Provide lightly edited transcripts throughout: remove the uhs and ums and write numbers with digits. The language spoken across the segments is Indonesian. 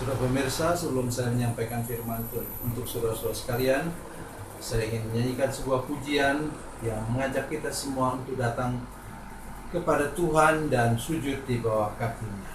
Saudara pemirsa, sebelum saya menyampaikan firman Tuhan untuk saudara-saudara sekalian, saya ingin menyanyikan sebuah pujian yang mengajak kita semua untuk datang kepada Tuhan dan sujud di bawah kaki-Nya.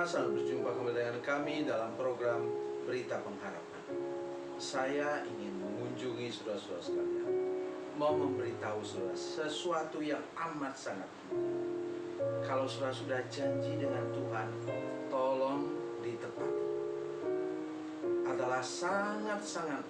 Selamat berjumpa kembali dengan kami dalam program Berita Pengharapan. Saya ingin mengunjungi saudara-saudara sekalian, mau memberitahu saudara sesuatu yang amat sangat penting. Kalau saudara sudah janji dengan Tuhan, tolong ditepati. Adalah sangat-sangat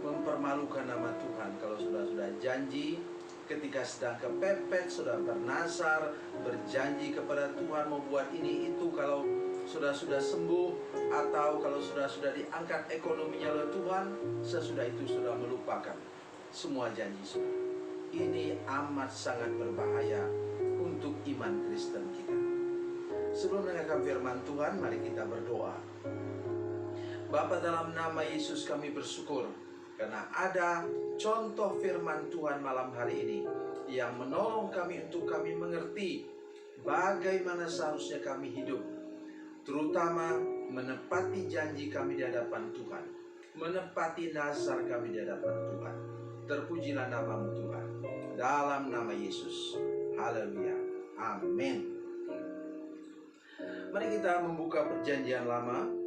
mempermalukan nama Tuhan kalau saudara sudah janji, ketika sedang kepepet, sudah bernazar, berjanji kepada Tuhan membuat ini itu, kalau sudah sembuh, atau kalau sudah diangkat ekonominya oleh Tuhan, sesudah itu sudah melupakan semua janji sudah. Ini amat sangat berbahaya untuk iman Kristen kita. Sebelum mendengarkan firman Tuhan, mari kita berdoa. Bapa, dalam nama Yesus kami bersyukur karena ada contoh firman Tuhan malam hari ini yang menolong kami untuk kami mengerti bagaimana seharusnya kami hidup, terutama menepati janji kami di hadapan Tuhan, menepati nazar kami di hadapan Tuhan. Terpujilah nama-Mu Tuhan, dalam nama Yesus. Haleluya, amin. Mari kita membuka Perjanjian Lama.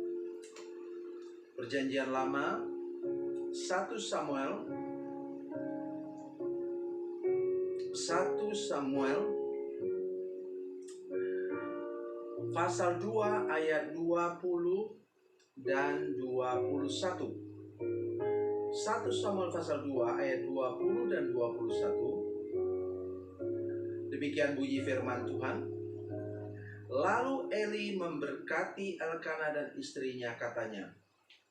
Perjanjian Lama 1 Samuel pasal 2 ayat 20 dan 21. 1 Samuel pasal 2 ayat 20 dan 21. Demikian bunyi firman Tuhan. Lalu Eli memberkati Elkana dan istrinya, katanya,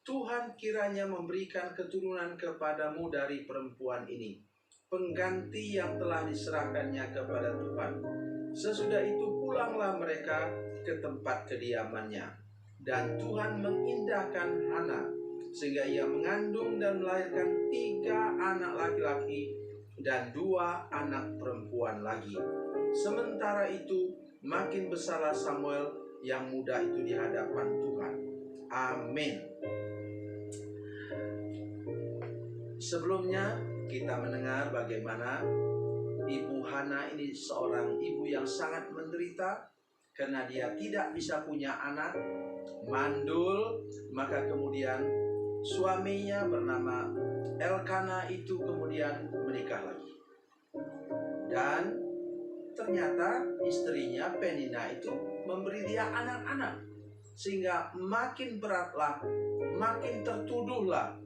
Tuhan kiranya memberikan keturunan kepadamu dari perempuan ini, pengganti yang telah diserahkannya kepada Tuhan. Sesudah itu pulanglah mereka ke tempat kediamannya. Dan Tuhan mengindahkan Hana, sehingga ia mengandung dan melahirkan 3 anak laki-laki dan 2 anak perempuan lagi. Sementara itu makin besarlah Samuel yang muda itu di hadapan Tuhan. Amin. Sebelumnya kita mendengar bagaimana Ibu Hana ini seorang ibu yang sangat menderita karena dia tidak bisa punya anak, mandul. Maka kemudian suaminya bernama Elkana itu kemudian menikah lagi. Dan ternyata istrinya Penina itu memberi dia anak-anak. Sehingga makin beratlah, makin tertuduhlah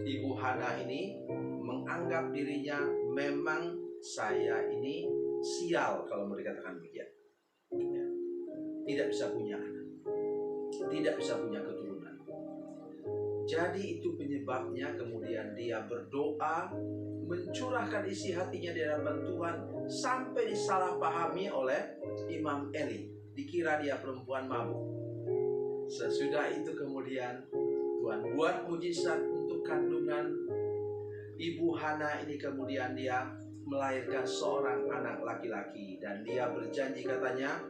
Ibu Hana ini menganggap dirinya memang saya ini sial, kalau mau dikatakan begitu. Tidak bisa punya anak, tidak bisa punya keturunan. Jadi itu penyebabnya kemudian dia berdoa, mencurahkan isi hatinya di hadapan Tuhan, sampai disalahpahami oleh Imam Eli. Dikira dia perempuan mabuk. Sesudah itu kemudian Tuhan buat mujizat untuk kandungan Ibu Hana ini. Kemudian dia melahirkan seorang anak laki-laki. Dan dia berjanji, katanya,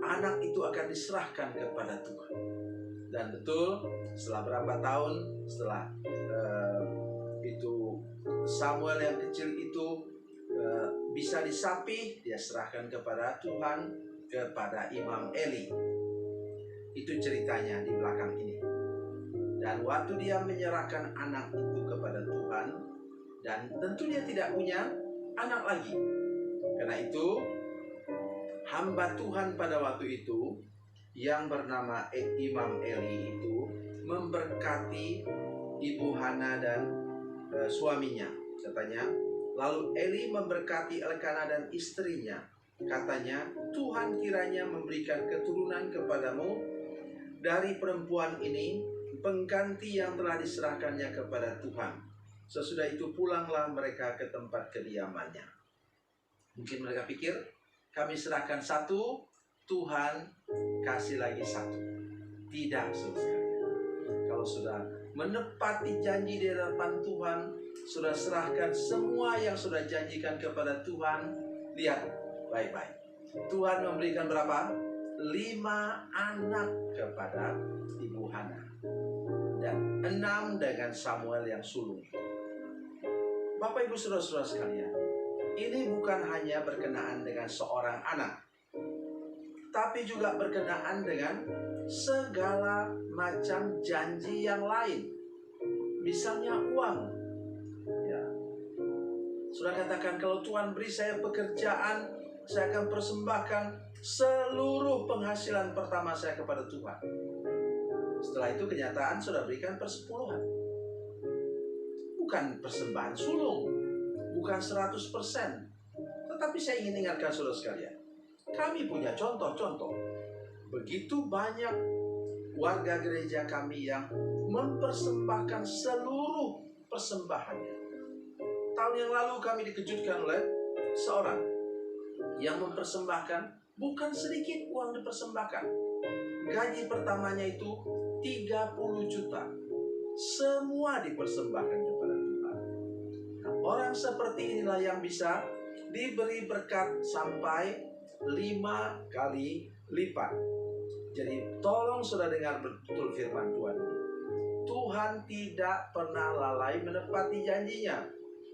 anak itu akan diserahkan kepada Tuhan. Dan betul, setelah berapa tahun setelah itu Samuel yang kecil itu bisa disapih, dia serahkan kepada Tuhan, kepada Imam Eli. Itu ceritanya di belakang ini. Dan waktu dia menyerahkan anak itu kepada Tuhan, dan tentu dia tidak punya anak lagi. Karena itu hamba Tuhan pada waktu itu yang bernama Imam Eli itu memberkati Ibu Hana dan suaminya. Katanya, lalu Eli memberkati Elkana dan istrinya. Katanya, Tuhan kiranya memberikan keturunan kepadamu dari perempuan ini, pengganti yang telah diserahkannya kepada Tuhan. Sesudah itu pulanglah mereka ke tempat kediamannya. Mungkin mereka pikir, kami serahkan satu, Tuhan kasih lagi satu. Tidak, saudara. Kalau sudah menepati janji di hadapan Tuhan, sudah serahkan semua yang sudah janjikan kepada Tuhan, lihat baik-baik. Tuhan memberikan berapa? 5 anak kepada Ibu Hana. Dan 6 dengan Samuel yang sulung. Bapak Ibu saudara-saudara sekalian, ini bukan hanya berkenaan dengan seorang anak, tapi juga berkenaan dengan segala macam janji yang lain. Misalnya uang. Ya. Sudah katakan, kalau Tuhan beri saya pekerjaan, saya akan persembahkan seluruh penghasilan pertama saya kepada Tuhan. Setelah itu kenyataan sudah berikan persepuluhan. Bukan persembahan sulung, bukan 100%. Tetapi saya ingin ingatkan saudara sekalian, kami punya contoh-contoh. Begitu banyak warga gereja kami yang mempersembahkan seluruh persembahannya. Tahun yang lalu kami dikejutkan oleh seorang yang mempersembahkan, bukan sedikit uang dipersembahkan. Gaji pertamanya itu 30 juta. Semua dipersembahkan kepada Tuhan. Nah, orang seperti inilah yang bisa diberi berkat sampai 5 kali lipat. Jadi tolong saudara dengar betul firman Tuhan ini. Tuhan tidak pernah lalai menepati janjinya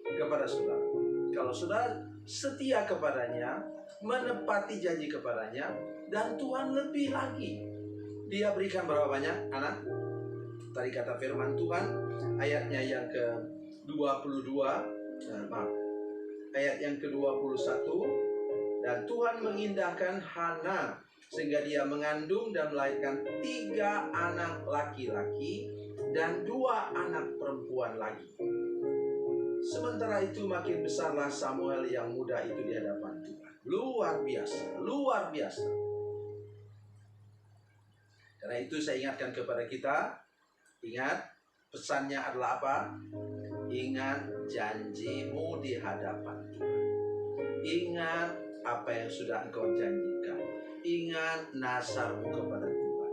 kepada saudara. Kalau saudara setia kepadanya, menepati janji kepadanya, dan Tuhan lebih lagi. Dia berikan berapa banyak anak? Tadi kata firman Tuhan, ayatnya yang ke-22, ayat yang ke-21, dan Tuhan mengindahkan Hana sehingga dia mengandung dan melahirkan 3 anak laki-laki dan 2 anak perempuan lagi. Sementara itu makin besarlah Samuel yang muda itu di hadapan Tuhan. Luar biasa, luar biasa. Karena itu saya ingatkan kepada kita, ingat pesannya adalah apa? Ingat janjimu di hadapan Tuhan. Ingat apa yang sudah engkau janjikan. Ingat nasarmu kepada Tuhan.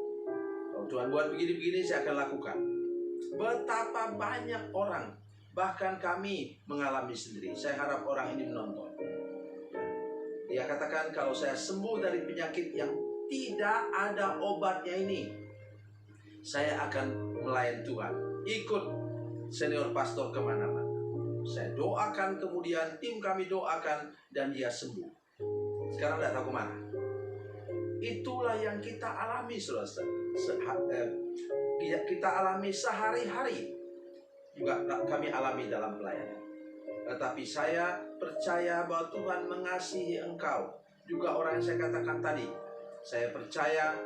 Kalau Tuhan buat begini-begini, saya akan lakukan. Betapa banyak orang, bahkan kami mengalami sendiri. Saya harap orang ini menonton. Dia katakan, kalau saya sembuh dari penyakit yang tidak ada obatnya ini, saya akan melayan Tuhan. Ikut senior pastor kemana-mana. Saya doakan, kemudian tim kami doakan, dan dia sembuh. Sekarang tidak tahu kemana. Itulah yang kita alami, saudara. Kita alami sehari-hari. Juga kami alami dalam pelayanan. Tetapi saya percaya bahwa Tuhan mengasihi engkau, juga orang yang saya katakan tadi. Saya percaya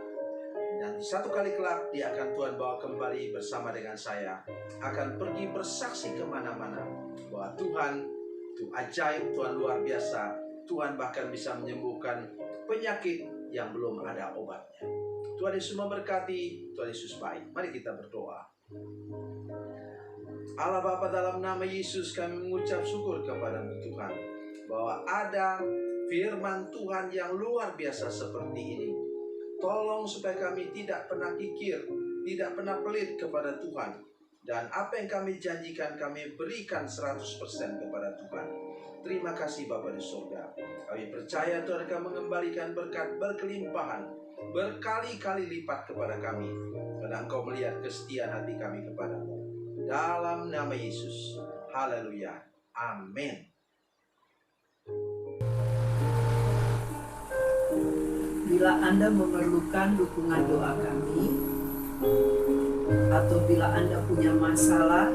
dan satu kali kelak dia akan Tuhan bawa kembali bersama dengan saya, akan pergi bersaksi kemana-mana bahwa Tuhan itu ajaib, Tuhan luar biasa. Tuhan bahkan bisa menyembuhkan penyakit yang belum ada obatnya. Tuhan Yesus memberkati, Tuhan Yesus baik. Mari kita berdoa. Allah Bapa, dalam nama Yesus kami mengucap syukur kepada-Mu Tuhan, bahwa ada firman Tuhan yang luar biasa seperti ini. Tolong supaya kami tidak pernah kikir, tidak pernah pelit kepada Tuhan. Dan apa yang kami janjikan kami berikan 100% kepada Tuhan. Terima kasih Bapa di surga. Kami percaya Tuhan akan mengembalikan berkat berkelimpahan, berkali-kali lipat kepada kami. Karena Engkau melihat kesetiaan hati kami kepada-Mu. Dalam nama Yesus. Haleluya. Amin. Bila Anda memerlukan dukungan doa kami, atau bila Anda punya masalah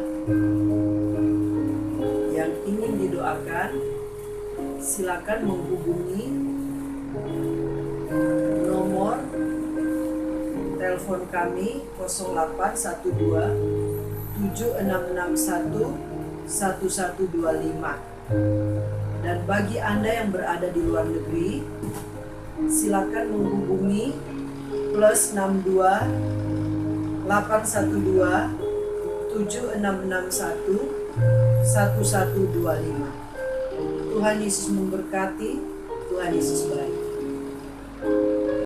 yang ingin didoakan, silakan menghubungi nomor telepon kami 0812 7661 1125. Dan bagi Anda yang berada di luar negeri, silakan menghubungi +62 812 7661 1125. Tuhan Yesus memberkati, Tuhan Yesus baik.